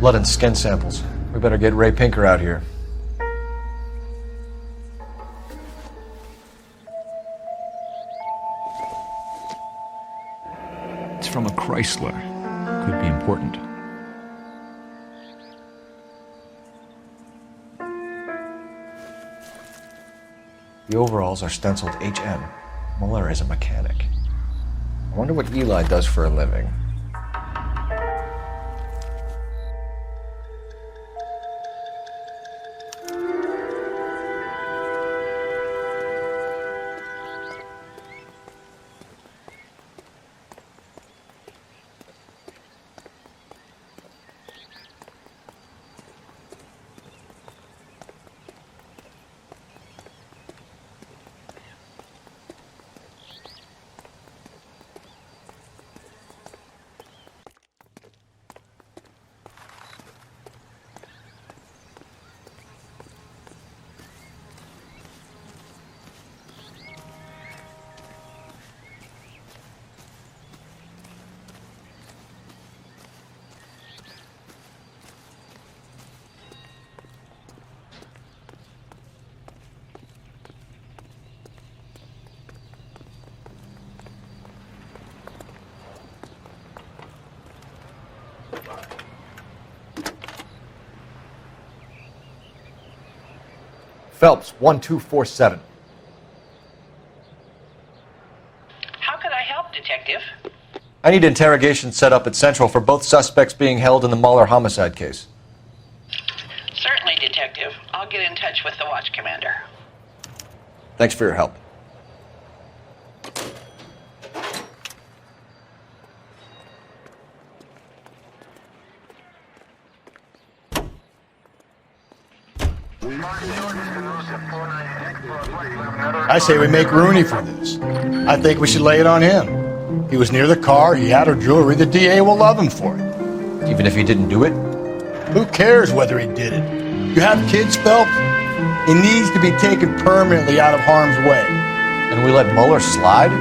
Blood and skin samples. We better get Ray Pinker out here. It's from a Chrysler. Could be important. The overalls are stenciled HM. Mueller is a mechanic. I wonder what Eli does for a living. Phelps, 1247. How can I help, Detective? I need interrogation set up at Central for both suspects being held in the Mueller homicide case. Certainly, Detective. I'll get in touch with the watch commander. Thanks for your help. I say we make Rooney for this. I think we should lay it on him. He was near the car, he had her jewelry, the DA will love him for it. Even if he didn't do it? Who cares whether he did it? You have kids, Phelps? He needs to be taken permanently out of harm's way. And we let Mueller slide?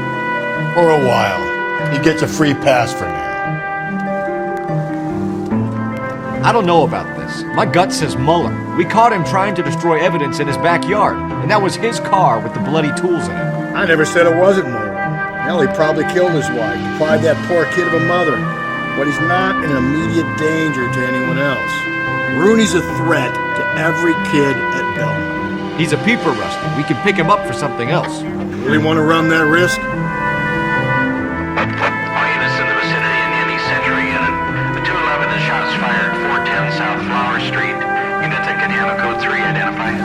For a while. He gets a free pass for now. I don't know about this. My gut says Mueller. We caught him trying to destroy evidence in his backyard, and that was his car with the bloody tools in it. I never said it wasn't Mueller. Hell, he probably killed his wife, deprived that poor kid of a mother. But he's not in immediate danger to anyone else. Rooney's a threat to every kid at Belmont. He's a peeper, Rusty. We can pick him up for something else. You really want to run that risk? All units in the vicinity in any Century unit. The 211 is shots fired, 410 South Flower Street. Units that can handle code 3 identified.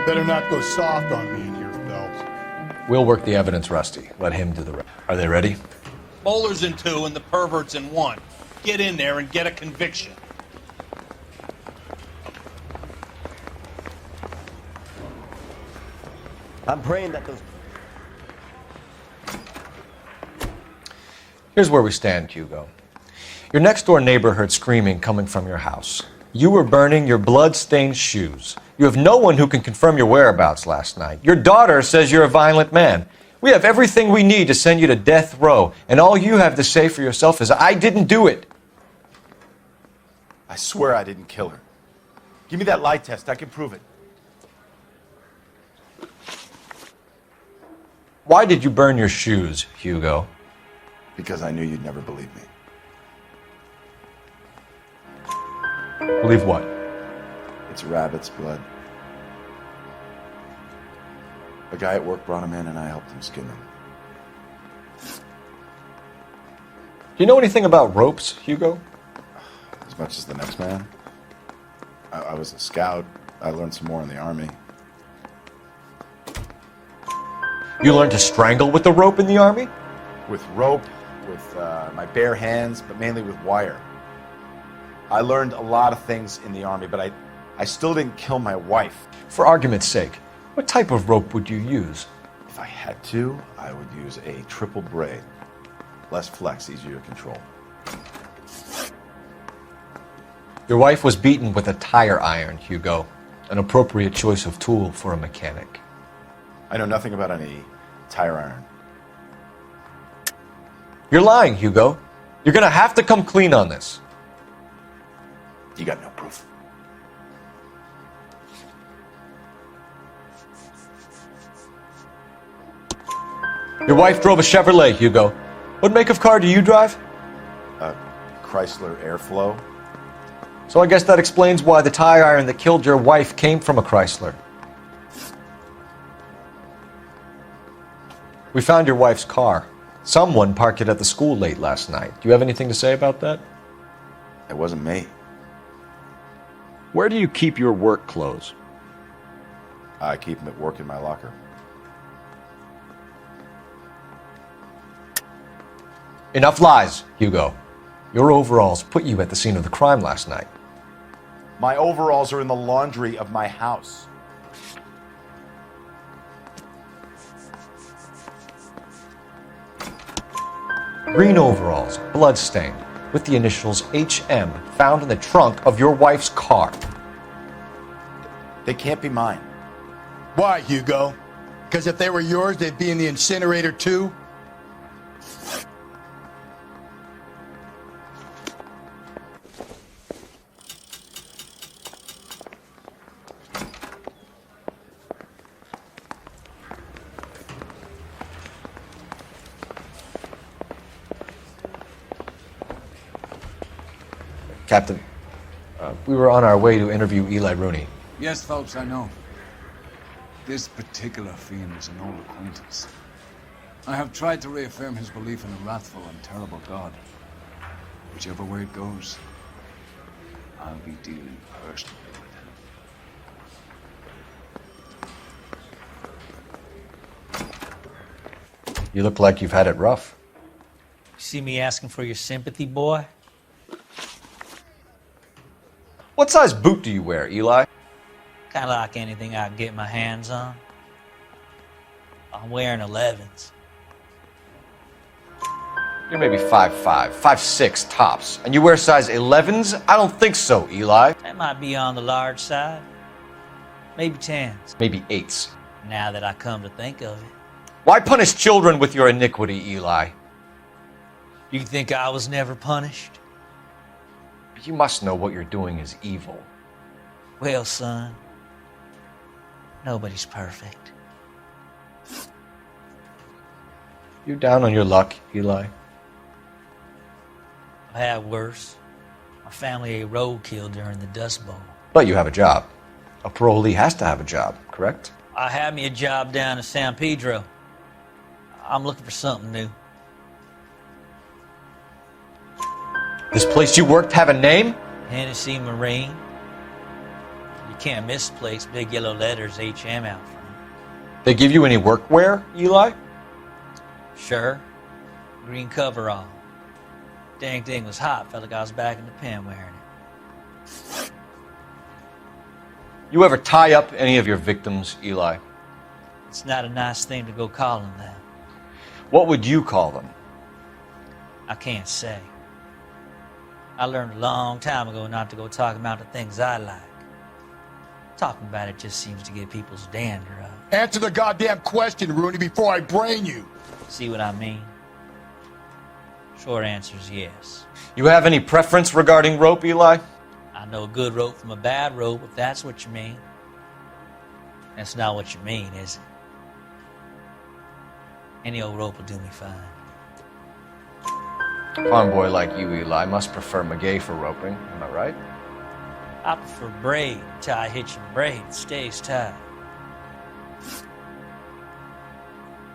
Better not go soft on me in here, Phelps. We'll work the evidence, Rusty. Let him do the rest. Are they ready? Bowler's in 2 and the pervert's in 1. Get in there and get a conviction. I'm praying that those... Here's where we stand, Hugo. Your next-door neighbor heard screaming coming from your house. You were burning your blood-stained shoes. You have no one who can confirm your whereabouts last night. Your daughter says you're a violent man. We have everything we need to send you to death row, and all you have to say for yourself is, I didn't do it. I swear I didn't kill her. Give me that lie test. I can prove it. Why did you burn your shoes, Hugo? Because I knew you'd never believe me. Believe what? It's rabbit's blood. A guy at work brought him in and I helped him skin them. Do you know anything about ropes, Hugo? As much as the next man. I was a scout. I learned some more in the army. You learned to strangle with the rope in the army? With rope, with my bare hands, but mainly with wire. I learned a lot of things in the army, but I still didn't kill my wife. For argument's sake, what type of rope would you use? If I had to, I would use a triple braid. Less flex, easier to control. Your wife was beaten with a tire iron, Hugo. An appropriate choice of tool for a mechanic. I know nothing about any tire iron. You're lying, Hugo. You're gonna have to come clean on this. You got no proof. Your wife drove a Chevrolet, Hugo. What make of car do you drive? A Chrysler Airflow. So I guess that explains why the tire iron that killed your wife came from a Chrysler. We found your wife's car. Someone parked it at the school late last night. Do you have anything to say about that? It wasn't me. Where do you keep your work clothes? I keep them at work in my locker. Enough lies, Hugo. Your overalls put you at the scene of the crime last night. My overalls are in the laundry of my house. Green overalls, bloodstained, with the initials HM found in the trunk of your wife's car. They can't be mine. Why, Hugo? Because if they were yours, they'd be in the incinerator too? Captain, we were on our way to interview Eli Rooney. Yes, Phelps, I know. This particular fiend is an old acquaintance. I have tried to reaffirm his belief in a wrathful and terrible God. Whichever way it goes, I'll be dealing personally with him. You look like you've had it rough. See me asking for your sympathy, boy? What size boot do you wear, Eli? Kind of like anything I can get my hands on. I'm wearing 11s. You're maybe 5'5", 5'6", tops. And you wear size 11s? I don't think so, Eli. That might be on the large side. Maybe 10s. Maybe 8s. Now that I come to think of it. Why punish children with your iniquity, Eli? You think I was never punished? You must know what you're doing is evil. Well, son, nobody's perfect. You down on your luck, Eli? I've had worse. My family ate roadkill during the Dust Bowl. But you have a job. A parolee has to have a job, correct? I had me a job down in San Pedro. I'm looking for something new. This place you worked have a name? Hennessy Marine. You can't miss the place. Big yellow letters, HM out front. They give you any workwear, Eli? Sure. Green coverall. Dang thing was hot. Felt like I was back in the pen wearing it. You ever tie up any of your victims, Eli? It's not a nice thing to go calling them. What would you call them? I can't say. I learned a long time ago not to go talking about the things I like. Talking about it just seems to get people's dander up. Answer the goddamn question, Rooney, before I brain you. See what I mean? Short answer is yes. You have any preference regarding rope, Eli? I know a good rope from a bad rope, if that's what you mean. That's not what you mean, is it? Any old rope will do me fine. A farm boy like you, Eli, must prefer maguey for roping. Am I right? I prefer braid. Tie, hitch, and braid. It stays tied.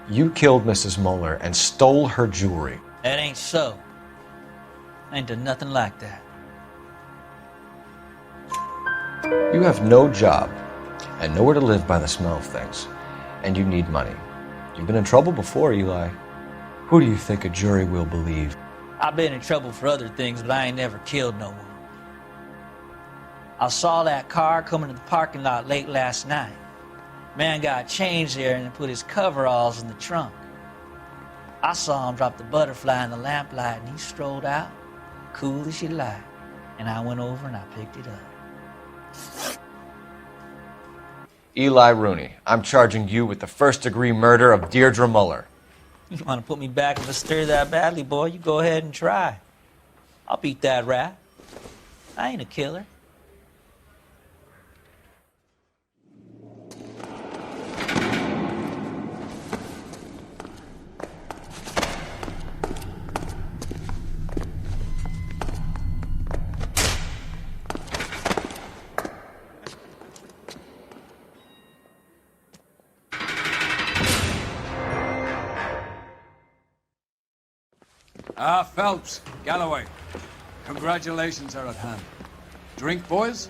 You killed Mrs. Muller and stole her jewelry. That ain't so. I ain't done nothing like that. You have no job and nowhere to live by the smell of things, and you need money. You've been in trouble before, Eli. Who do you think a jury will believe? I've been in trouble for other things, but I ain't never killed no one. I saw that car coming to the parking lot late last night. Man got changed there and put his coveralls in the trunk. I saw him drop the butterfly in the lamplight and he strolled out, cool as you like. And I went over and I picked it up. Eli Rooney, I'm charging you with the first-degree murder of Deirdre Muller. You want to put me back in the stir that badly, boy? You go ahead and try. I'll beat that rap. I ain't a killer. Phelps, Galloway, congratulations are at hand. Drink, boys?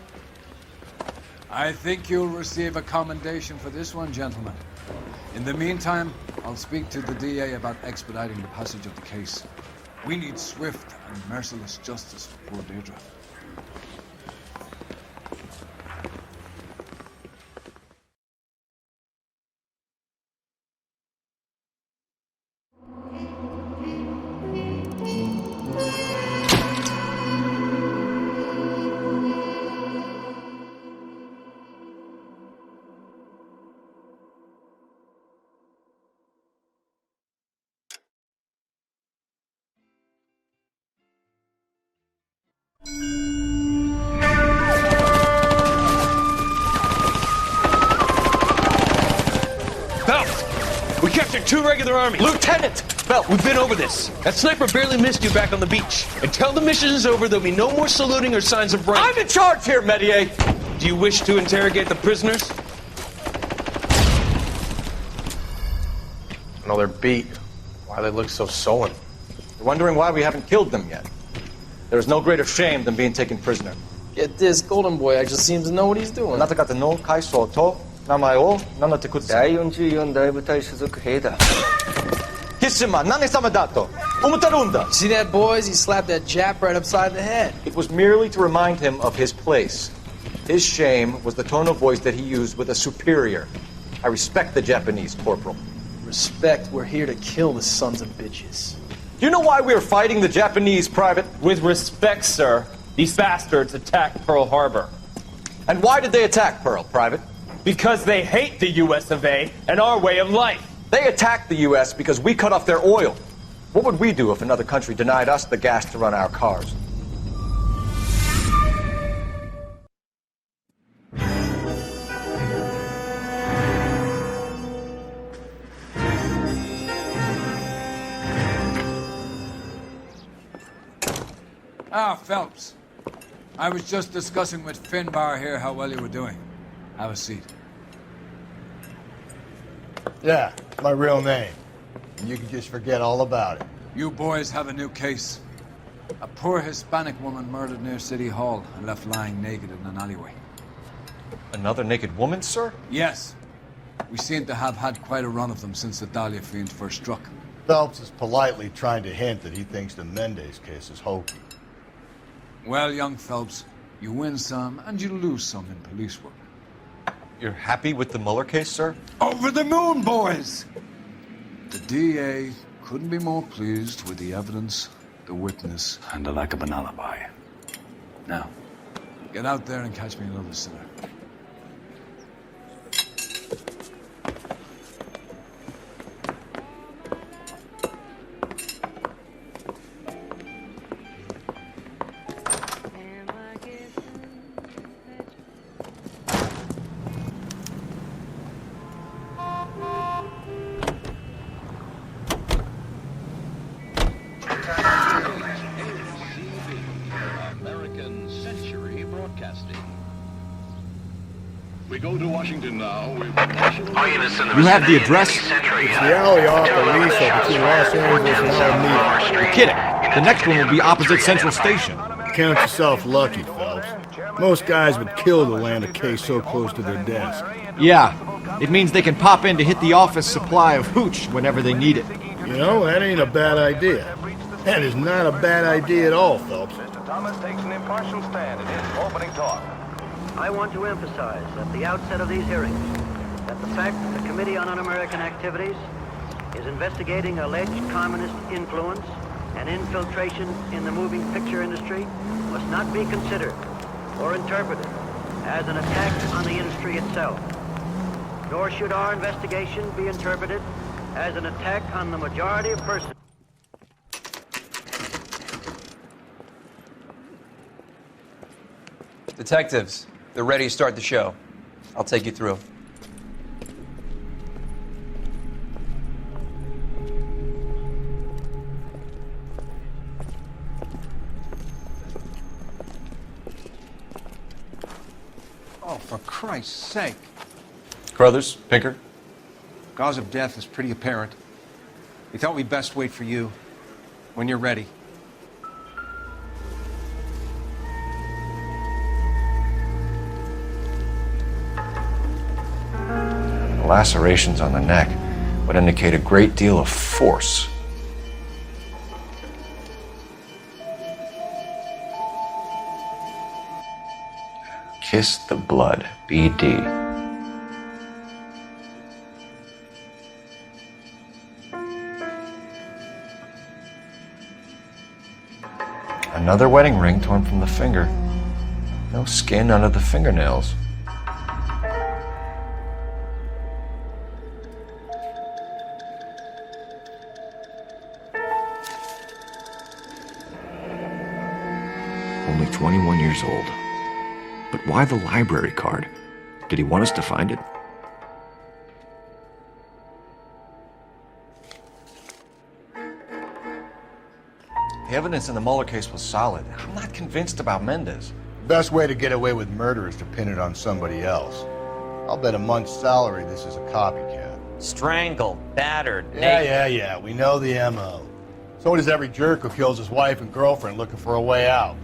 I think you'll receive a commendation for this one, gentlemen. In the meantime, I'll speak to the DA about expediting the passage of the case. We need swift and merciless justice for poor Deirdre. We captured 2 regular army. Lieutenant! Belt, we've been over this. That sniper barely missed you back on the beach. Until the mission is over, there'll be no more saluting or signs of rank. I'm in charge here, Medier! Do you wish to interrogate the prisoners? No, they're beat. Why they look so sullen? You're wondering why we haven't killed them yet. There is no greater shame than being taken prisoner. Yet this golden boy actually seems to know what he's doing. See that, boys? He slapped that Jap right upside the head. It was merely to remind him of his place. His shame was the tone of voice that he used with a superior. I respect the Japanese, Corporal. Respect, we're here to kill the sons of bitches. Do you know why we are fighting the Japanese, Private? With respect, sir, these bastards attacked Pearl Harbor. And why did they attack Pearl, Private? Because they hate the US of A and our way of life. They attacked the US because we cut off their oil. What would we do if another country denied us the gas to run our cars? Phelps. I was just discussing with Finbar here how well you were doing. Have a seat. Yeah, it's my real name. And you can just forget all about it. You boys have a new case. A poor Hispanic woman murdered near City Hall and left lying naked in an alleyway. Another naked woman, sir? Yes. We seem to have had quite a run of them since the Dahlia fiend first struck. Phelps is politely trying to hint that he thinks the Mendez case is hokey. Well, young Phelps, you win some and you lose some in police work. You're happy with the Muller case, sir? Over the moon, boys! The DA couldn't be more pleased with the evidence, the witness, and the lack of an alibi. Now, get out there and catch me another sinner. We go to Washington now. All units in the You have the vicinity address? in any Century It's the alley off Aliso between Los Angeles and Alameda. You're kidding. The next one will be opposite Central Station. Count yourself lucky, Phelps. Most guys would kill to land a case so close to their desk. Yeah, it means they can pop in to hit the office supply of hooch whenever they need it. You know, that ain't a bad idea. That is not a bad idea at all, Phelps. Thomas takes an impartial stand in his opening talk. I want to emphasize at the outset of these hearings that the fact that the Committee on Un-American Activities is investigating alleged communist influence and infiltration in the moving picture industry must not be considered or interpreted as an attack on the industry itself. Nor should our investigation be interpreted as an attack on the majority of persons. Detectives, they're ready to start the show. I'll take you through. Oh, for Christ's sake. Carruthers, Pinker. Cause of death is pretty apparent. We thought we'd best wait for you. When you're ready. The lacerations on the neck would indicate a great deal of force. Kiss the blood, BD. Another wedding ring torn from the finger. No skin under the fingernails. Only 21 years old. But why the library card? Did he want us to find it? The evidence in the Mueller case was solid. I'm not convinced about Mendez. Best way to get away with murder is to pin it on somebody else. I'll bet a month's salary this is a copycat. Strangled, battered, Yeah, we know the M.O. So does every jerk who kills his wife and girlfriend looking for a way out.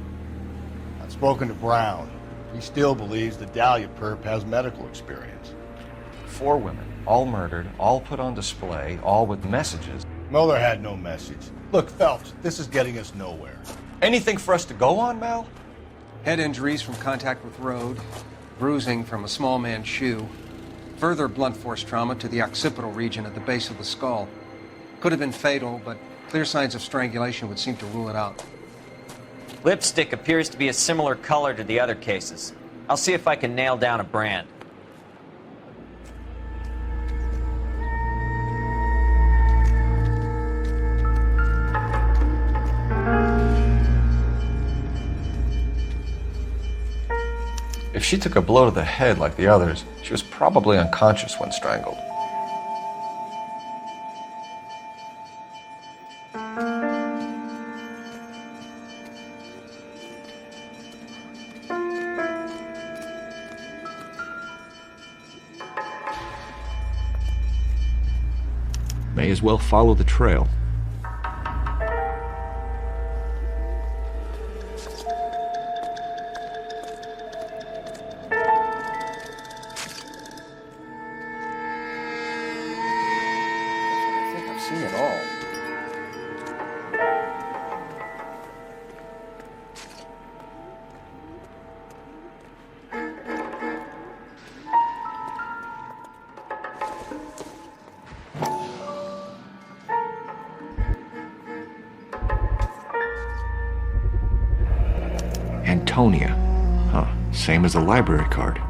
I've spoken to Brown. He still believes the Dahlia perp has medical experience. 4 women, all murdered, all put on display, all with messages. Mueller had no message. Look, Phelps, this is getting us nowhere. Anything for us to go on, Mal? Head injuries from contact with road, bruising from a small man's shoe, further blunt force trauma to the occipital region at the base of the skull. Could have been fatal, but clear signs of strangulation would seem to rule it out. Lipstick appears to be a similar color to the other cases. I'll see if I can nail down a brand. If she took a blow to the head like the others, she was probably unconscious when strangled. May as well follow the trail. Antonia. Huh, same as the library card.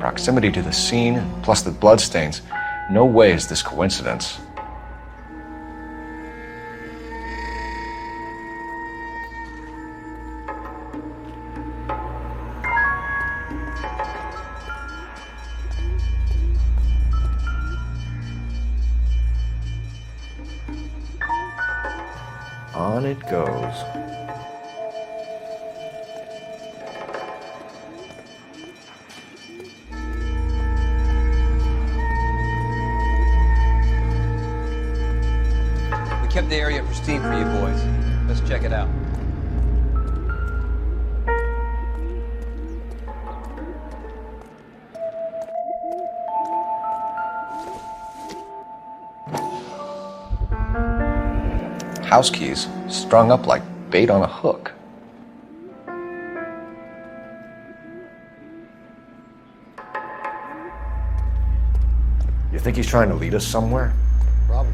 proximity to the scene, plus the bloodstains, no way is this coincidence. On it goes. We kept the area pristine for you boys. Let's check it out. House keys strung up like bait on a hook. You think he's trying to lead us somewhere? Probably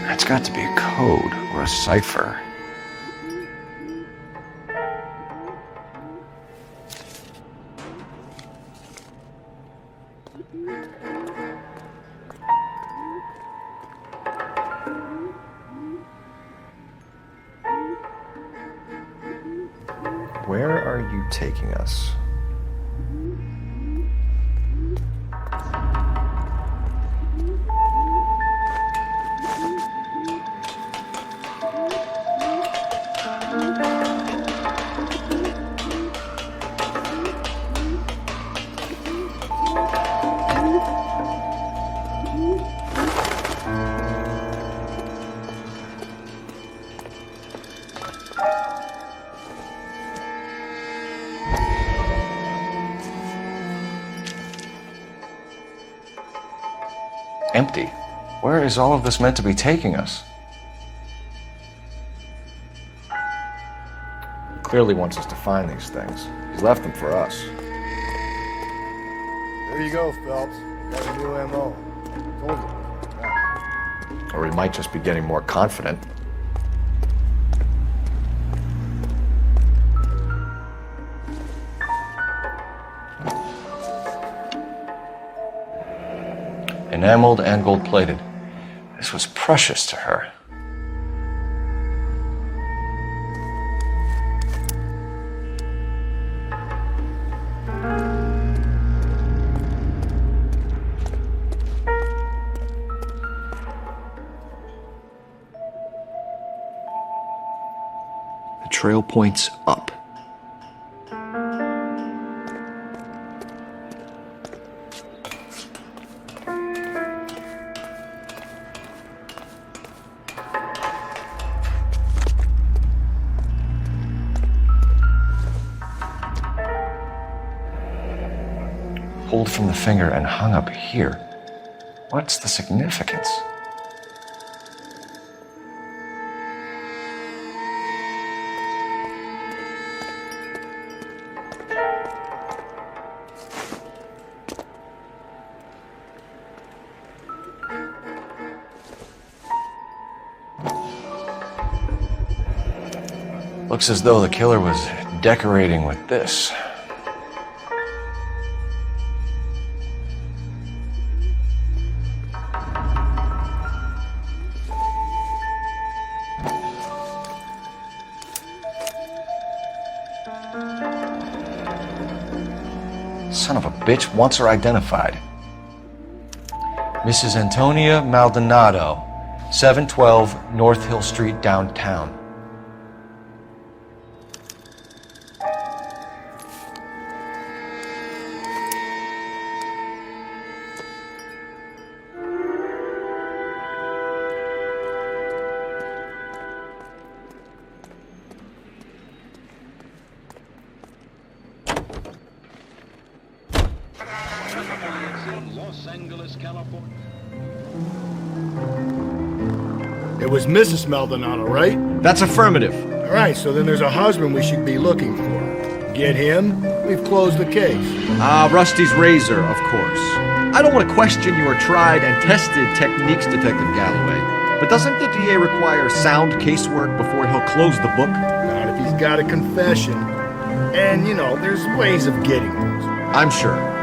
That's got to be a code or a cipher. Where are you taking us? Empty. Where is all of this meant to be taking us? He clearly wants us to find these things. He's left them for us. There you go, Phelps. Got a new MO. Told you. Or he might just be getting more confident. Enameled and gold-plated. This was precious to her. The trail points up. Pulled from the finger and hung up here. What's the significance? Looks as though the killer was decorating with this. Son of a bitch wants her identified. Mrs. Antonia Maldonado, 712 North Hill Street, downtown. It was Mrs. Maldonado, right? That's affirmative. All right, so then there's a husband we should be looking for. Get him, we've closed the case. Rusty's razor, of course. I don't want to question your tried and tested techniques, Detective Galloway. But doesn't the DA require sound casework before he'll close the book? Not if he's got a confession. And, you know, there's ways of getting those. I'm sure.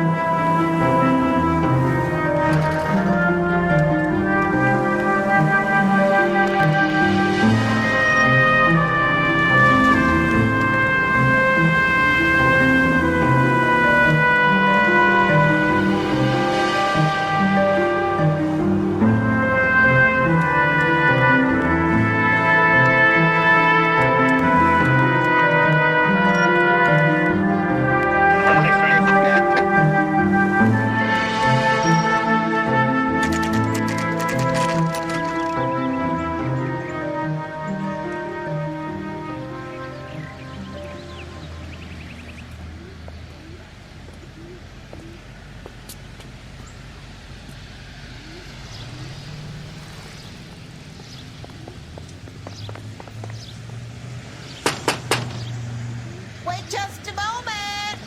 Wait just a moment.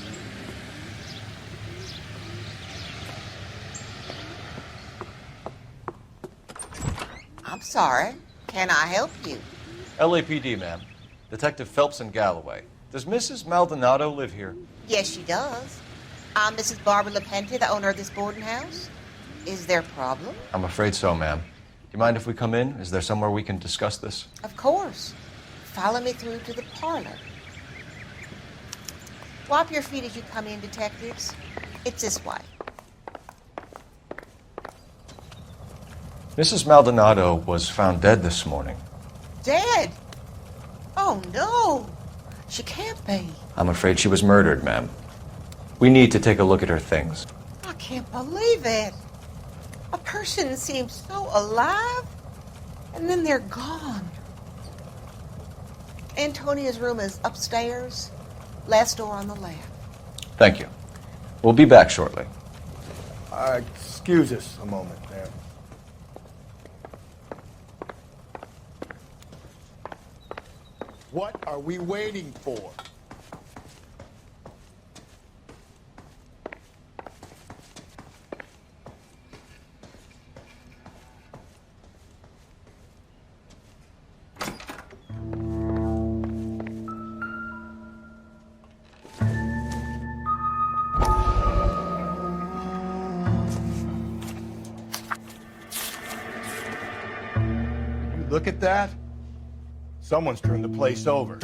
I'm sorry. Can I help you? LAPD, ma'am. Detective Phelps and Galloway. Does Mrs. Maldonado live here? Yes, she does. I'm Mrs. Barbara LaPente, the owner of this boarding house. Is there a problem? I'm afraid so, ma'am. Do you mind if we come in? Is there somewhere we can discuss this? Of course. Follow me through to the parlor. Wipe your feet as you come in, detectives. It's this way. Mrs. Maldonado was found dead this morning. Dead? Oh, no. She can't be. I'm afraid she was murdered, ma'am. We need to take a look at her things. I can't believe it. A person seems so alive, and then they're gone. Antonia's room is upstairs, last door on the left. Thank you. We'll be back shortly. Excuse us a moment there. What are we waiting for? Look at that. Someone's turned the place over.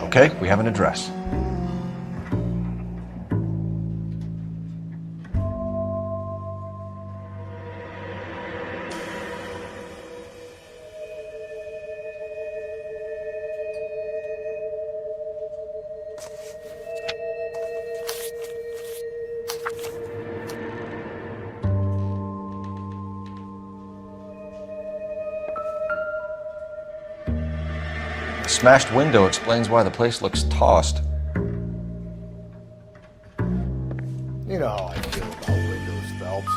Okay, we have an address. The smashed window explains why the place looks tossed. You know how I feel about windows, Phelps.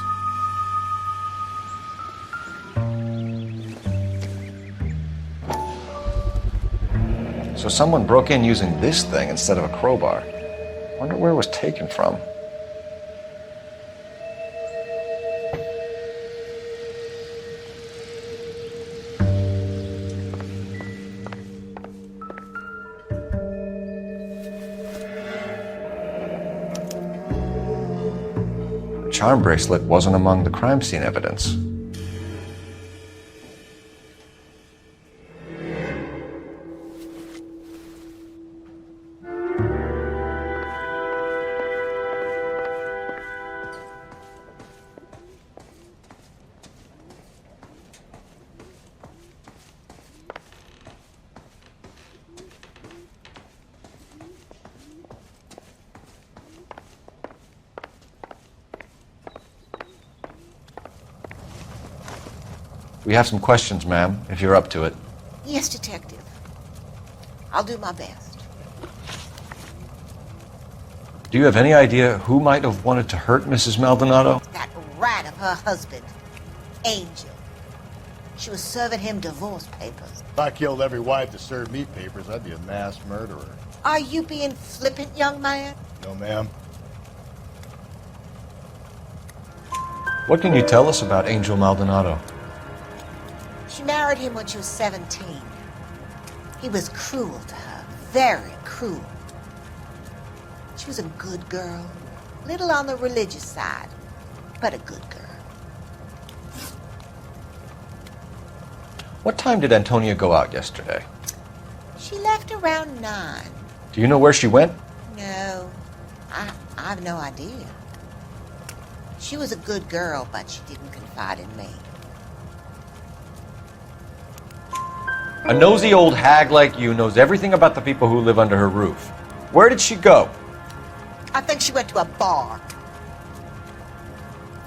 So someone broke in using this thing instead of a crowbar. Wonder where it was taken from. The charm bracelet wasn't among the crime scene evidence. We have some questions, ma'am, if you're up to it. Yes, detective. I'll do my best. Do you have any idea who might have wanted to hurt Mrs. Maldonado? That rat of her husband, Angel. She was serving him divorce papers. If I killed every wife to serve me papers, I'd be a mass murderer. Are you being flippant, young man? No, ma'am. What can you tell us about Angel Maldonado? She married him when she was 17. He was cruel to her, very cruel. She was a good girl, little on the religious side, but a good girl. What time did Antonia go out yesterday? She left around 9. Do you know where she went? No, I have no idea. She was a good girl, but she didn't confide in me. A nosy old hag like you knows everything about the people who live under her roof. Where did she go? I think she went to a bar.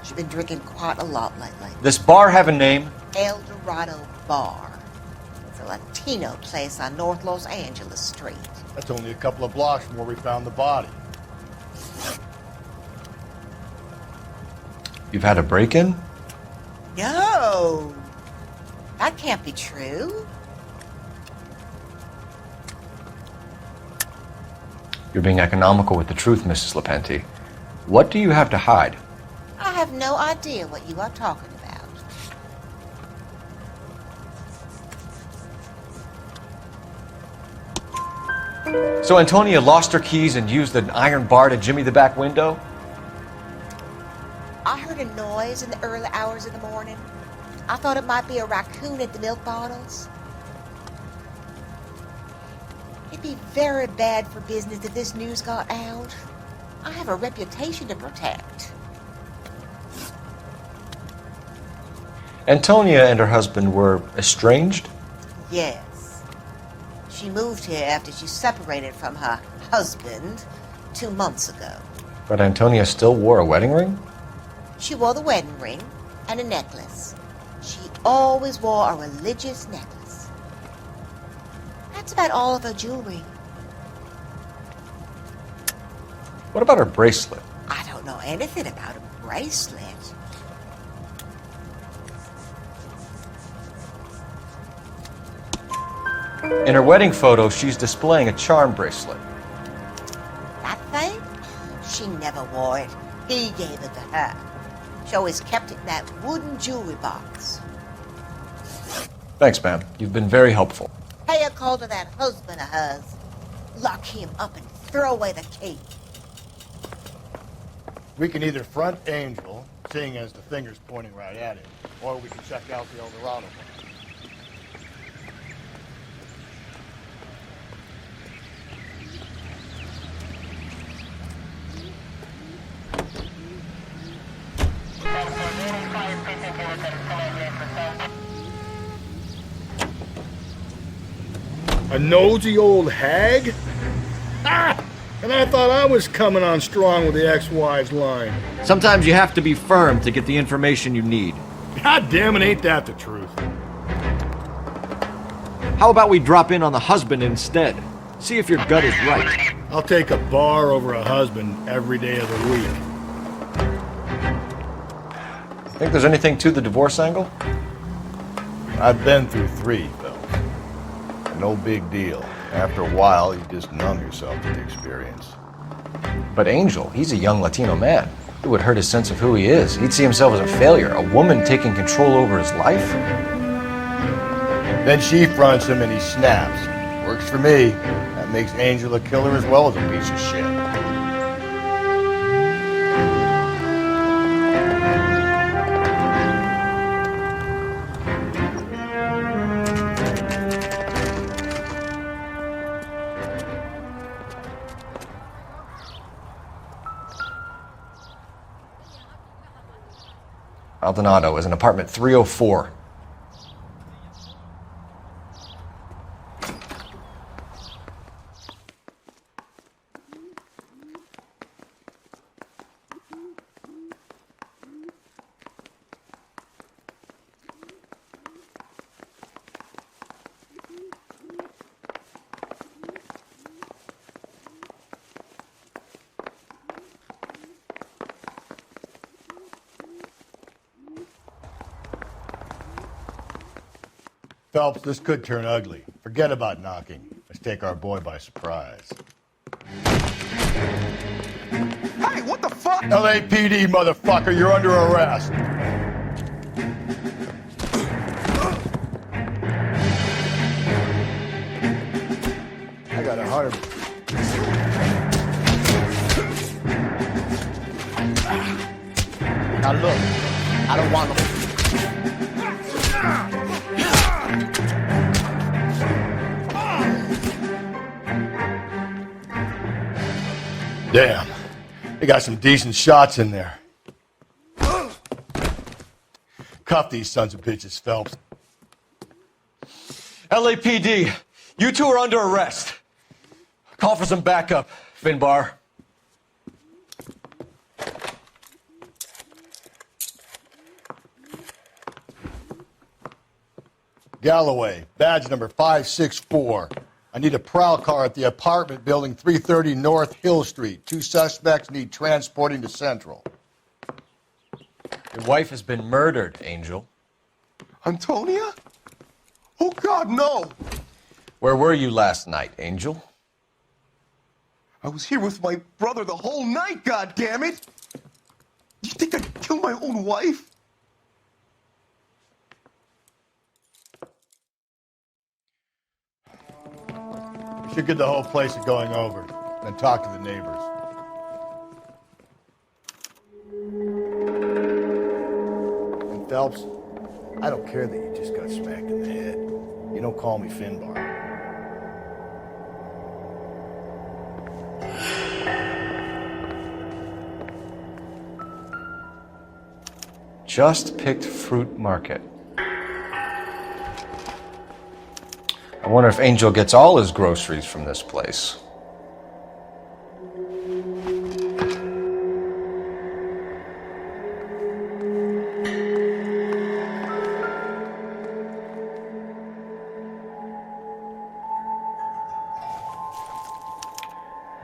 She's been drinking quite a lot lately. This bar have a name? El Dorado Bar. It's a Latino place on North Los Angeles Street. That's only a couple of blocks from where we found the body. You've had a break-in? No, that can't be true. You're being economical with the truth, Mrs. Lepenti. What do you have to hide? I have no idea what you are talking about. So Antonia lost her keys and used an iron bar to jimmy the back window? I heard a noise in the early hours of the morning. I thought it might be a raccoon at the milk bottles. It'd be very bad for business if this news got out. I have a reputation to protect. Antonia and her husband were estranged? Yes. She moved here after she separated from her husband 2 months ago. But Antonia still wore a wedding ring? She wore the wedding ring and a necklace. She always wore a religious necklace. That's about all of her jewelry. What about her bracelet? I don't know anything about a bracelet. In her wedding photo, she's displaying a charm bracelet. That thing? She never wore it. He gave it to her. She always kept it in that wooden jewelry box. Thanks, ma'am. You've been very helpful. Pay a call to that husband of hers. Lock him up and throw away the key. We can either front Angel, seeing as the finger's pointing right at him, or we can check out the El Dorado one. A nosy old hag? Ah! And I thought I was coming on strong with the ex-wives line. Sometimes you have to be firm to get the information you need. God damn it, ain't that the truth? How about we drop in on the husband instead? See if your gut is right. I'll take a bar over a husband every day of the week. Think there's anything to the divorce angle? I've been through 3, Phil. No big deal. After a while, you just numb yourself to the experience. But Angel, he's a young Latino man. It would hurt his sense of who he is. He'd see himself as a failure, a woman taking control over his life. Then she fronts him and he snaps. Works for me. That makes Angel a killer as well as a piece of shit. Maldonado is in apartment 304. Phelps, this could turn ugly. Forget about knocking. Let's take our boy by surprise. Hey, what the fuck? LAPD, motherfucker, you're under arrest. I got 100. Now look, I don't want no... Damn, they got some decent shots in there. Cuff these sons of bitches, Phelps. LAPD, you two are under arrest. Call for some backup, Finbar. Galloway, badge number 564. I need a prowl car at the apartment building 330 North Hill Street. 2 suspects need transporting to Central. Your wife has been murdered, Angel. Antonia? Oh, God, no! Where were you last night, Angel? I was here with my brother the whole night, goddammit! You think I'd kill my own wife? We should get the whole place going over, then talk to the neighbors. And Phelps, I don't care that you just got smacked in the head. You don't call me Finbar. Just picked fruit market. I wonder if Angel gets all his groceries from this place.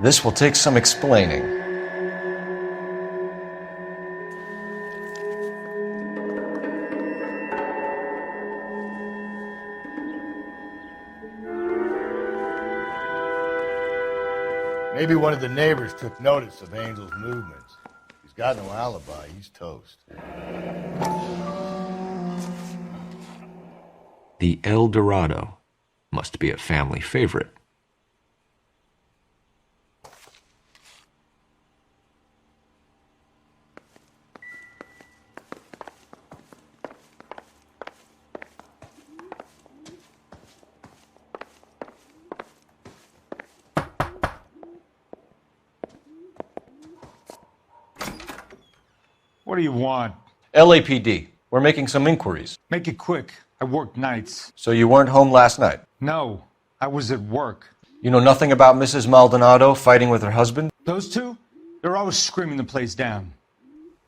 This will take some explaining. Maybe one of the neighbors took notice of Angel's movements. He's got no alibi. He's toast. The El Dorado must be a family favorite. What do you want? LAPD, we're making some inquiries. Make it quick. I work nights. So you weren't home last night? No, I was at work. You know nothing about Mrs. Maldonado fighting with her husband? Those two? They're always screaming the place down.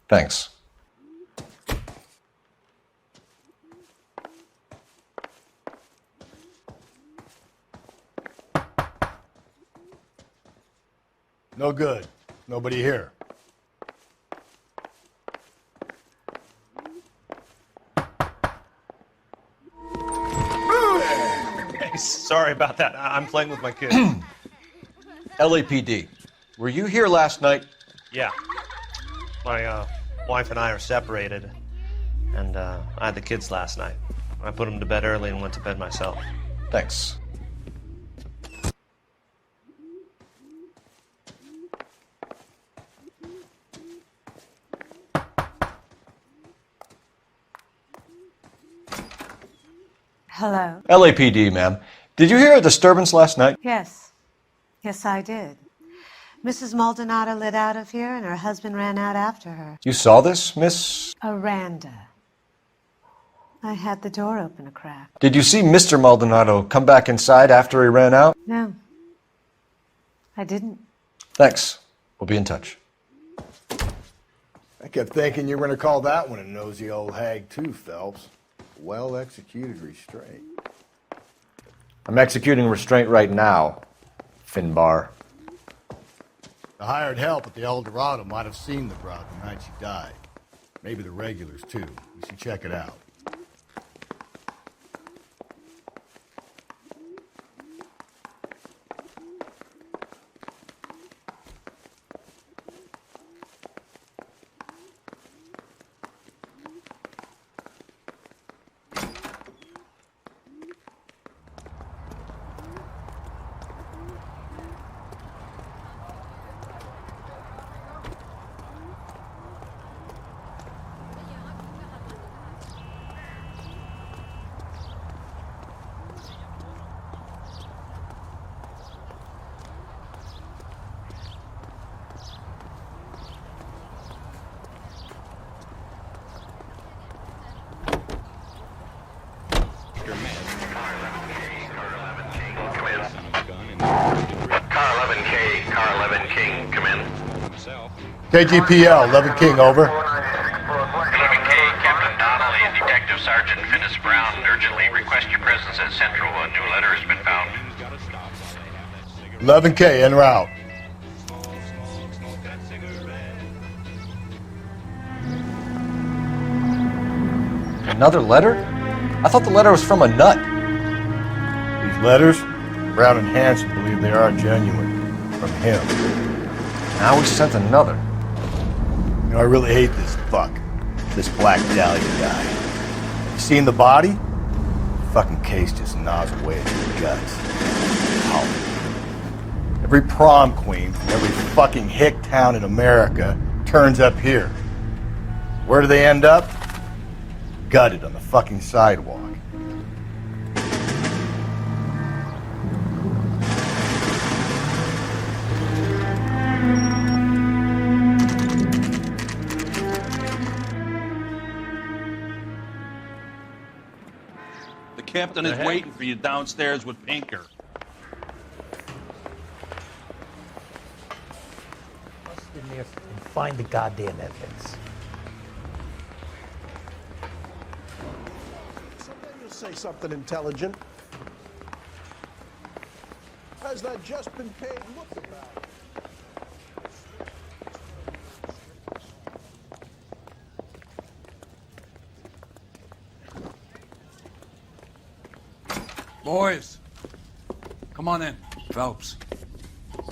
Thanks. No good. Nobody here. Sorry about that. I'm playing with my kids. LAPD, were you here last night? Yeah. My wife and I are separated, and I had the kids last night. I put them to bed early and went to bed myself. Thanks. Hello. LAPD, ma'am. Did you hear a disturbance last night? Yes. Yes, I did. Mrs. Maldonado lit out of here, and her husband ran out after her. You saw this, Miss? Aranda. I had the door open a crack. Did you see Mr. Maldonado come back inside after he ran out? No. I didn't. Thanks. We'll be in touch. I kept thinking you were going to call that one a nosy old hag too, Phelps. Well-executed restraint. I'm executing restraint right now, Finbar. The hired help at the El Dorado might have seen the broad the night she died. Maybe the regulars, too. We should check it out. KGPL, 11 King, over. 11K, Captain Donnelly and Detective Sergeant Finis Brown urgently request your presence at Central. A new letter has been found. 11K, en route. Another letter? I thought the letter was from a nut. These letters, Brown and Hanson believe they are genuine. From him. Now we sent another. You know, I really hate this fuck. This Black Dahlia guy. You seen the body? The fucking case just gnaws away at your guts. Ow. Every prom queen from every fucking hick town in America turns up here. Where do they end up? Gutted on the fucking sidewalk. The captain is waiting for you downstairs with Pinker. Bust in there and find the goddamn evidence. Say something intelligent. Has that just been paid? Look about. Boys, come on in. Phelps,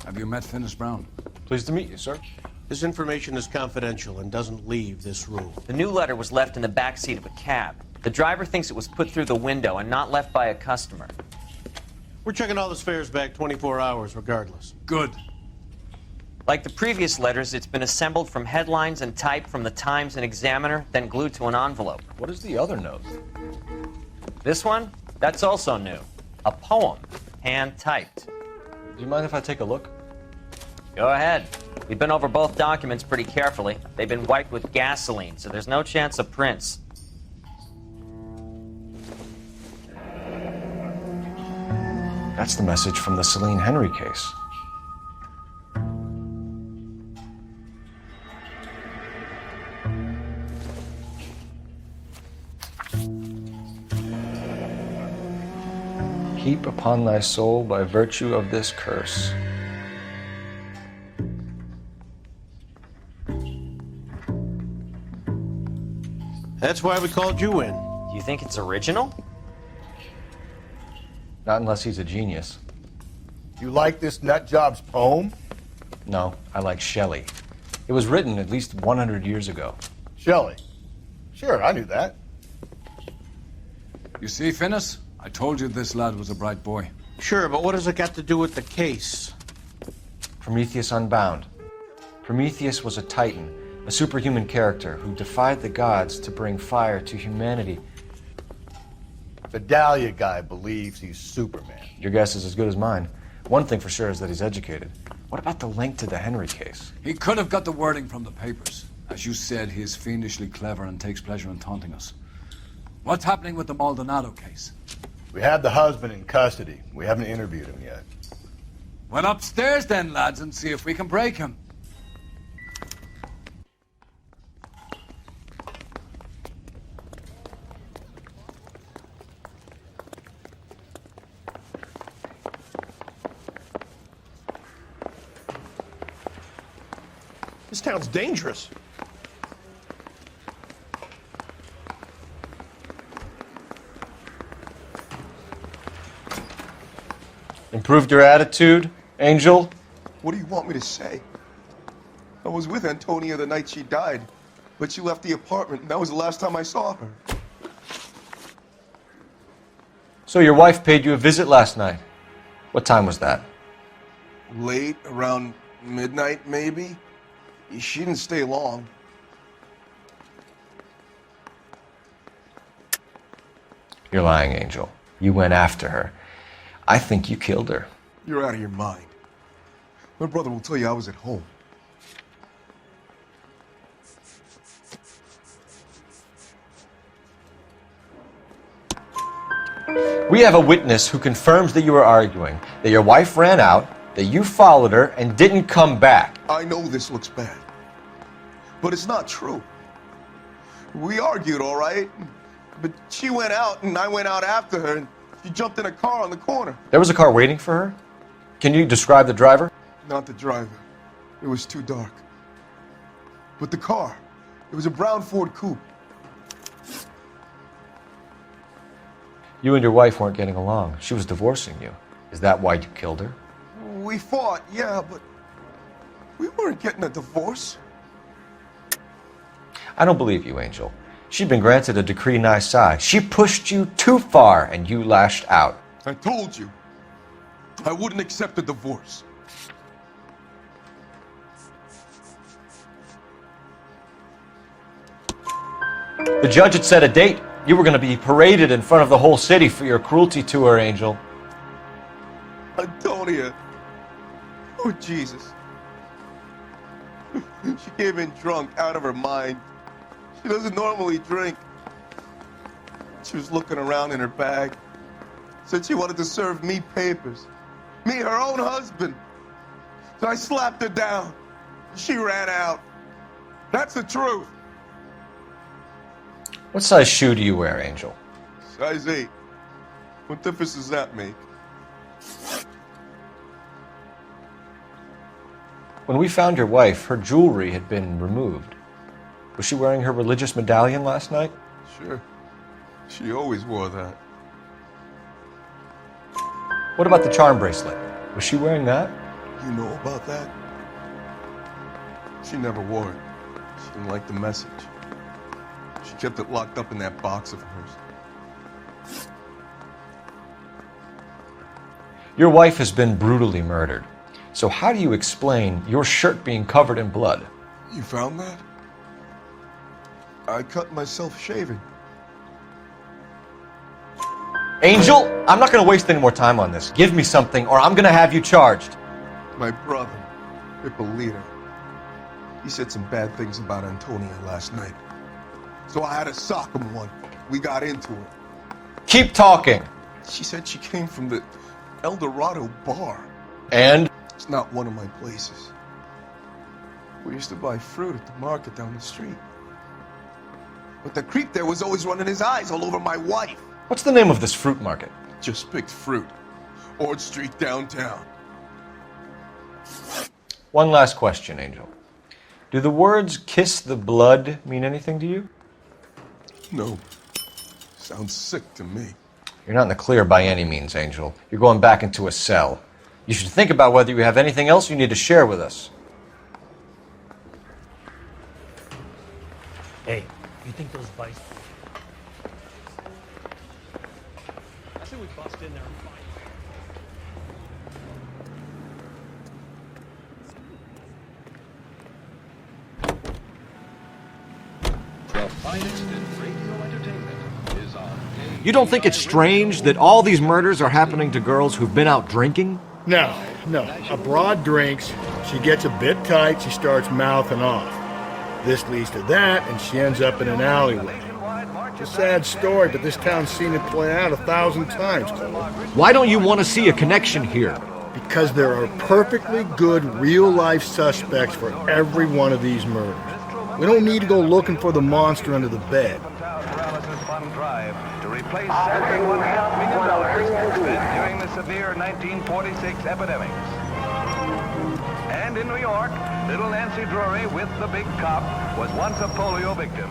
have you met Finis Brown? Pleased to meet you, sir. This information is confidential and doesn't leave this room. The new letter was left in the back seat of a cab. The driver thinks it was put through the window and not left by a customer. We're checking all the fares back 24 hours regardless. Good. Like the previous letters, it's been assembled from headlines and type from the Times and Examiner, then glued to an envelope. What is the other note? This one? That's also new. A poem, hand-typed. Do you mind if I take a look? Go ahead. We've been over both documents pretty carefully. They've been wiped with gasoline, so there's no chance of prints. That's the message from the Celine Henry case. Heap upon thy soul by virtue of this curse. That's why we called you in. Do you think it's original? Not unless he's a genius. You like this nutjob's poem? No, I like Shelley. It was written at least 100 years ago. Shelley? Sure, I knew that. You see, Finis? I told you this lad was a bright boy. Sure, but what has it got to do with the case? Prometheus Unbound. Prometheus was a titan, a superhuman character who defied the gods to bring fire to humanity. The Dahlia guy believes he's Superman. Your guess is as good as mine. One thing for sure is that he's educated. What about the link to the Henry case? He could have got the wording from the papers. As you said, he is fiendishly clever and takes pleasure in taunting us. What's happening with the Maldonado case? We have the husband in custody. We haven't interviewed him yet. Well, upstairs then, lads, and see if we can break him. This town's dangerous. Improved your attitude, Angel? What do you want me to say? I was with Antonia the night she died, but she left the apartment, and that was the last time I saw her. So your wife paid you a visit last night. What time was that? Late, around midnight, maybe? She didn't stay long. You're lying, Angel. You went after her. I think you killed her. You're out of your mind. My brother will tell you I was at home. We have a witness who confirms that you were arguing, that your wife ran out, that you followed her and didn't come back. I know this looks bad, but it's not true. We argued, all right? But she went out, and I went out after her, and she jumped in a car on the corner. There was a car waiting for her? Can you describe the driver? Not the driver. It was too dark. But the car, it was a brown Ford Coupe. You and your wife weren't getting along. She was divorcing you. Is that why you killed her? We fought, yeah, but we weren't getting a divorce. I don't believe you, Angel. She'd been granted a decree nisi. She pushed you too far, and you lashed out. I told you, I wouldn't accept a divorce. The judge had set a date. You were going to be paraded in front of the whole city for your cruelty to her, Angel. Antonia. Oh, Jesus. She came in drunk, out of her mind. She doesn't normally drink. She was looking around in her bag. Said she wanted to serve me papers. Me, her own husband. So I slapped her down. She ran out. That's the truth. What size shoe do you wear, Angel? Size 8. What difference does that make? When we found your wife, her jewelry had been removed. Was she wearing her religious medallion last night? Sure. She always wore that. What about the charm bracelet? Was she wearing that? You know about that? She never wore it. She didn't like the message. She kept it locked up in that box of hers. Your wife has been brutally murdered. So how do you explain your shirt being covered in blood? You found that? I cut myself shaving. Angel, I'm not going to waste any more time on this. Give me something or I'm going to have you charged. My brother, Ippolito, he said some bad things about Antonia last night. So I had to sock him one. We got into it. Keep talking. She said she came from the El Dorado bar. And? It's not one of my places. We used to buy fruit at the market down the street. But the creep there was always running his eyes all over my wife. What's the name of this fruit market? Just picked fruit. Ord Street downtown. One last question, Angel. Do the words kiss the blood mean anything to you? No. Sounds sick to me. You're not in the clear by any means, Angel. You're going back into a cell. You should think about whether you have anything else you need to share with us. Hey, you think those vice... I say we bust in there and find The finest in radio entertainment is on. You don't think it's strange that all these murders are happening to girls who've been out drinking? No. A broad drinks, she gets a bit tight, she starts mouthing off. This leads to that, and she ends up in an alleyway. It's a sad story, but this town's seen it play out 1,000 times, Cole. Why don't you want to see a connection here? Because there are perfectly good real-life suspects for every one of these murders. We don't need to go looking for the monster under the bed. To replace $71.5 million spent during the severe 1946 epidemics. And in New York, little Nancy Drury with the big cop was once a polio victim.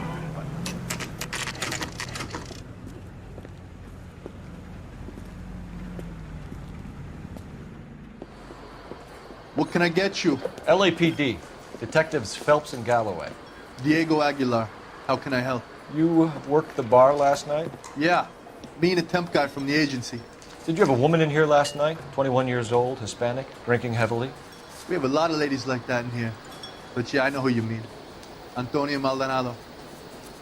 What can I get you? LAPD. Detectives Phelps and Galloway. Diego Aguilar. How can I help? You worked the bar last night? Yeah. Me and a temp guy from the agency. Did you have a woman in here last night? 21 years old, Hispanic, drinking heavily? We have a lot of ladies like that in here. But yeah, I know who you mean. Antonia Maldonado.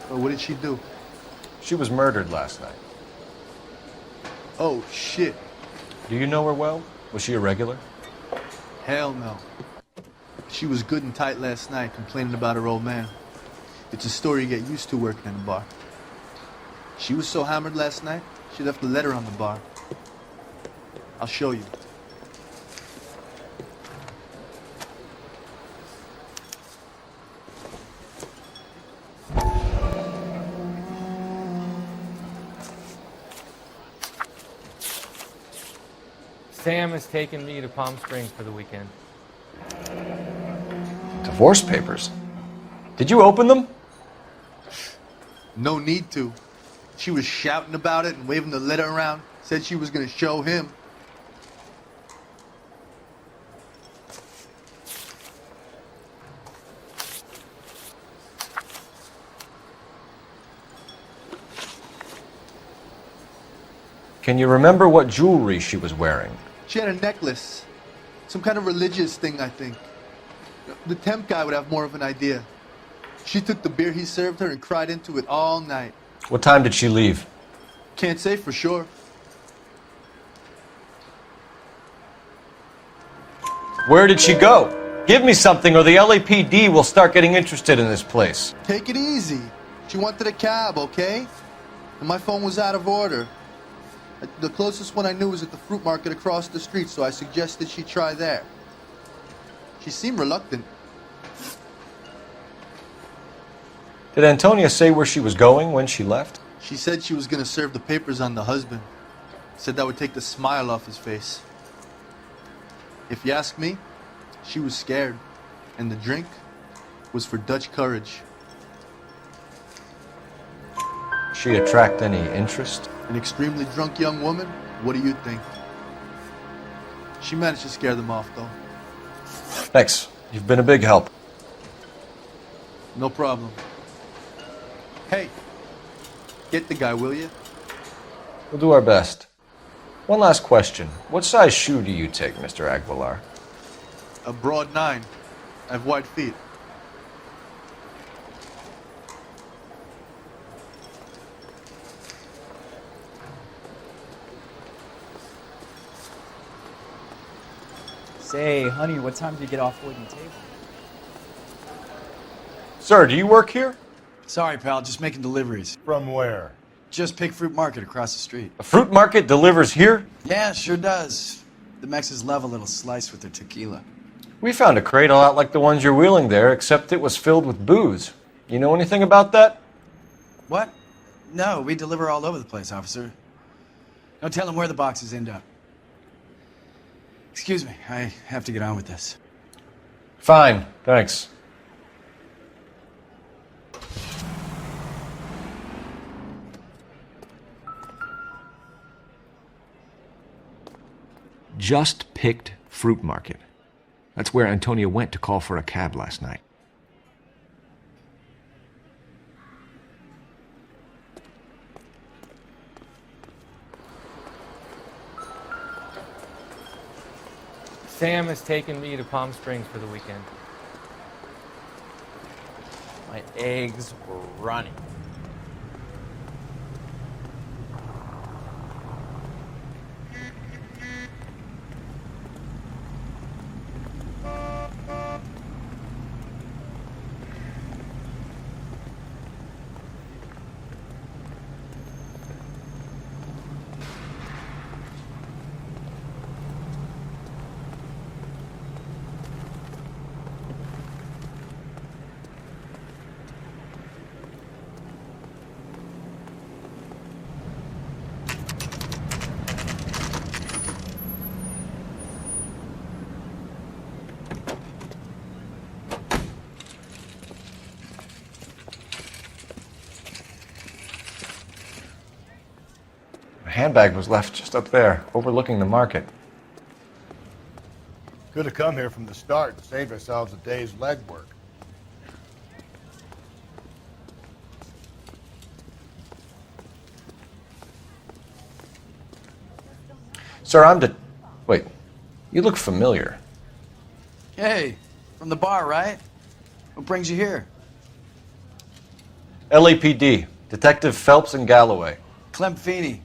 Well, what did she do? She was murdered last night. Oh, shit. Do you know her well? Was she a regular? Hell no. She was good and tight last night, complaining about her old man. It's a story you get used to working in a bar. She was so hammered last night, she left a letter on the bar. I'll show you. Sam has taken me to Palm Springs for the weekend. Divorce papers? Did you open them? No need to. She was shouting about it and waving the letter around. Said she was going to show him. Can you remember what jewelry she was wearing? She had a necklace. Some kind of religious thing, I think. The temp guy would have more of an idea. She took the beer he served her and cried into it all night. What time did she leave? Can't say for sure. Where did she go? Give me something or the LAPD will start getting interested in this place. Take it easy. She wanted a cab, okay? And my phone was out of order. The closest one I knew was at the fruit market across the street, so I suggested she try there. She seemed reluctant. Did Antonia say where she was going when she left? She said she was going to serve the papers on the husband. Said that would take the smile off his face. If you ask me, she was scared. And the drink was for Dutch courage. She attract any interest? An extremely drunk young woman? What do you think? She managed to scare them off, though. Thanks. You've been a big help. No problem. Hey, get the guy, will you? We'll do our best. One last question. What size shoe do you take, Mr. Aguilar? A broad 9. I have wide feet. Say, honey, what time do you get off waiting table? Sir, do you work here? Sorry, pal, just making deliveries. From where? Just Pig Fruit Market across the street. A fruit market delivers here? Yeah, sure does. The Mexes love a little slice with their tequila. We found a crate a lot like the ones you're wheeling there, except it was filled with booze. You know anything about that? What? No, we deliver all over the place, officer. Don't tell them where the boxes end up. Excuse me, I have to get on with this. Fine, thanks. Just picked fruit market. That's where Antonia went to call for a cab last night. Sam has taken me to Palm Springs for the weekend. My eggs were running. Handbag was left just up there, overlooking the market. Could have come here from the start and saved ourselves a day's legwork. Sir, Wait, you look familiar. Hey, from the bar, right? What brings you here? LAPD, Detective Phelps and Galloway. Clem Feeney.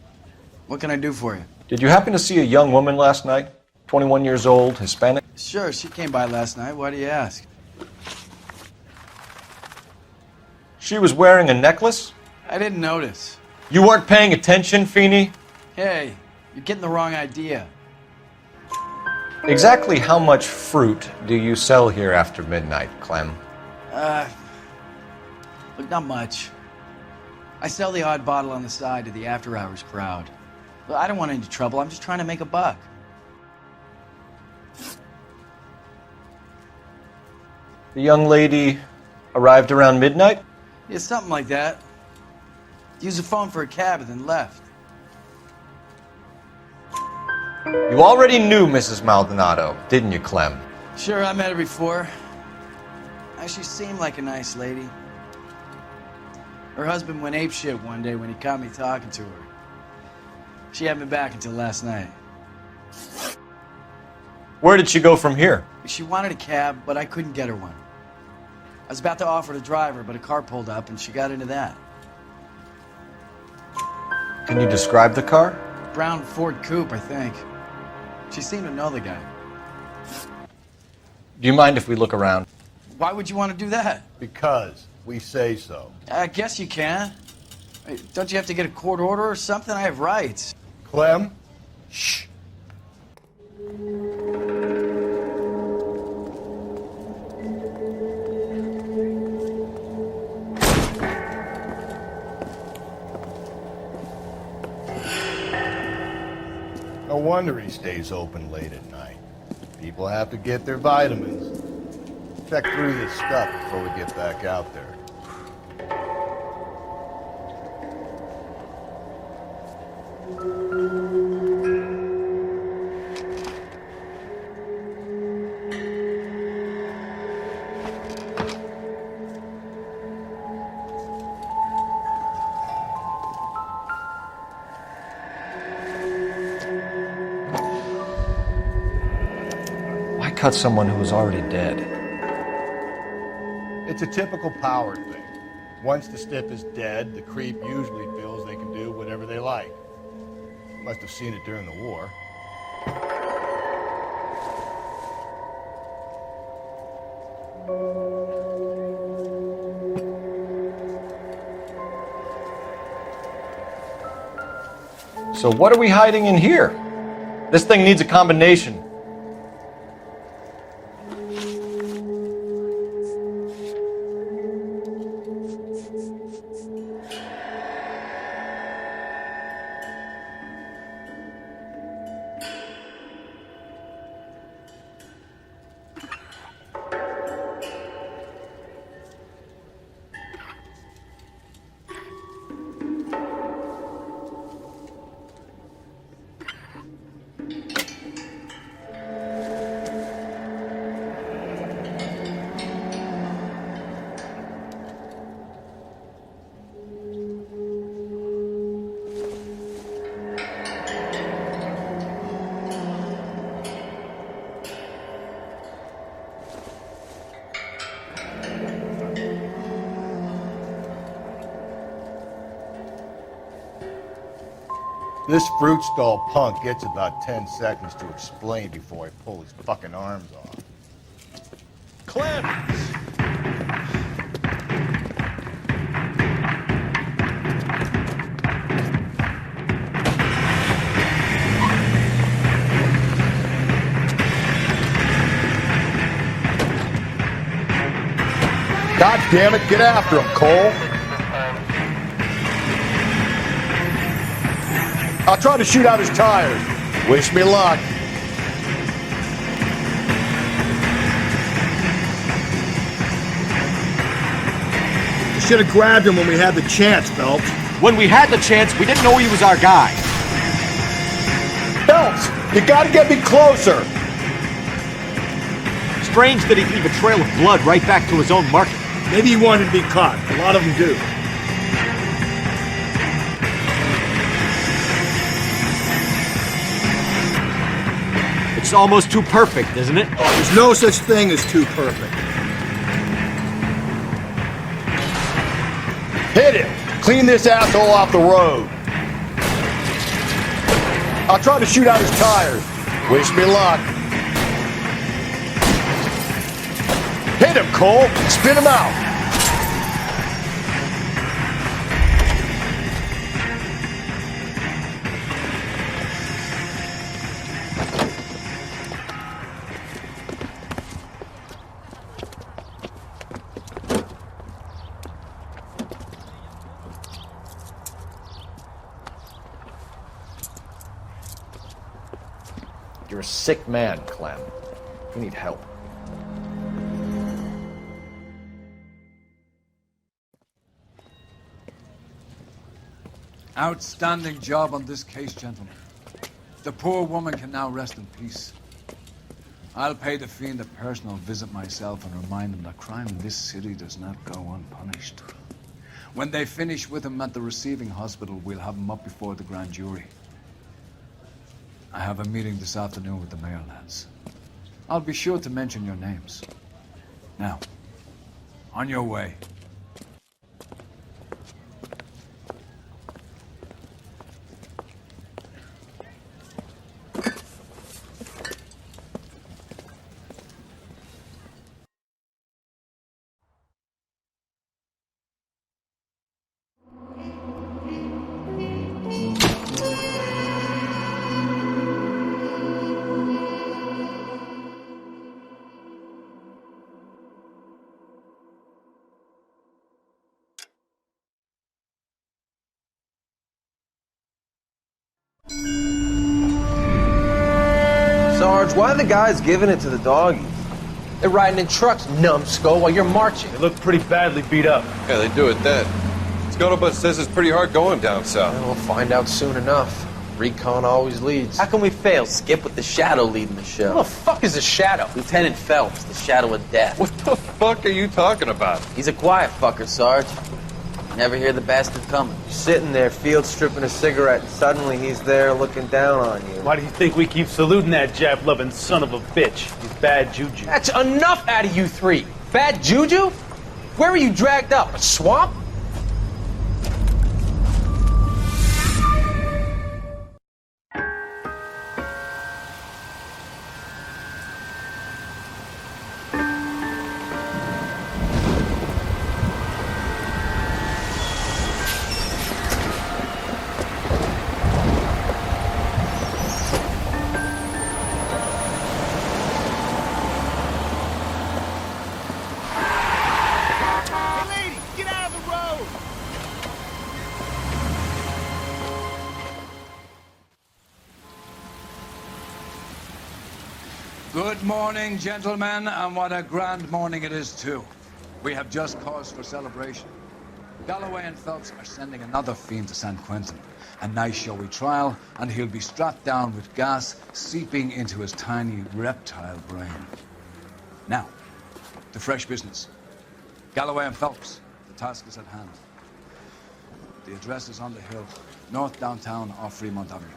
What can I do for you? Did you happen to see a young woman last night? 21 years old, Hispanic? Sure, she came by last night. Why do you ask? She was wearing a necklace? I didn't notice. You weren't paying attention, Feeney? Hey, you're getting the wrong idea. Exactly how much fruit do you sell here after midnight, Clem? Look, not much. I sell the odd bottle on the side to the after-hours crowd. Look, I don't want any trouble. I'm just trying to make a buck. The young lady arrived around midnight? Yeah, something like that. Used the phone for a cab and then left. You already knew Mrs. Maldonado, didn't you, Clem? Sure, I met her before. She seemed like a nice lady. Her husband went apeshit one day when he caught me talking to her. She hadn't been back until last night. Where did she go from here? She wanted a cab, but I couldn't get her one. I was about to offer to drive her, but a car pulled up and she got into that. Can you describe the car? Brown Ford Coupe, I think. She seemed to know the guy. Do you mind if we look around? Why would you want to do that? Because we say so. I guess you can. Don't you have to get a court order or something? I have rights. Clem? Shh. No wonder he stays open late at night. People have to get their vitamins. Check through this stuff before we get back out there. Why cut someone who was already dead? It's a typical power thing. Once the stiff is dead, the creep usually feels they can do whatever they like. Must have seen it during the war. So what are we hiding in here? This thing needs a combination. This fruit stall punk gets about 10 seconds to explain before I pull his fucking arms off. Clem! God damn it, get after him, Cole. I'll try to shoot out his tires. Wish me luck. You should have grabbed him when we had the chance, Phelps. When we had the chance, we didn't know he was our guy. Phelps, you gotta get me closer. Strange that he'd leave a trail of blood right back to his own market. Maybe he wanted to be caught. A lot of them do. It's almost too perfect, isn't it? There's no such thing as too perfect. Hit him! Clean this asshole off the road. I'll try to shoot out his tires. Wish me luck. Hit him, Cole! Spin him out! You're a sick man, Clem. You need help. Outstanding job on this case, gentlemen. The poor woman can now rest in peace. I'll pay the fiend a personal visit myself and remind him that crime in this city does not go unpunished. When they finish with him at the receiving hospital, we'll have him up before the grand jury. I have a meeting this afternoon with the mayor, lads. I'll be sure to mention your names. Now, on your way. Sarge, why are the guys giving it to the doggies? They're riding in trucks, numbskull, while you're marching. They look pretty badly beat up. Yeah, they do it then. Scuttlebutt says it's pretty hard going down south. We'll find out soon enough. Recon always leads. How can we fail? Skip with the Shadow leading the show. Who the fuck is the Shadow? Lieutenant Phelps, the Shadow of Death. What the fuck are you talking about? He's a quiet fucker, Sarge. Never hear the bastard coming. You're sitting there, field stripping a cigarette, and suddenly he's there looking down on you. Why do you think we keep saluting that Jap-loving son of a bitch? He's bad juju. That's enough out of you three. Bad juju? Where were you dragged up? A swamp? Good morning, gentlemen, and what a grand morning it is, too. We have just cause for celebration. Galloway and Phelps are sending another fiend to San Quentin. A nice showy trial, and he'll be strapped down with gas seeping into his tiny reptile brain. Now, to fresh business. Galloway and Phelps, the task is at hand. The address is on the hill, north downtown off Fremont Avenue.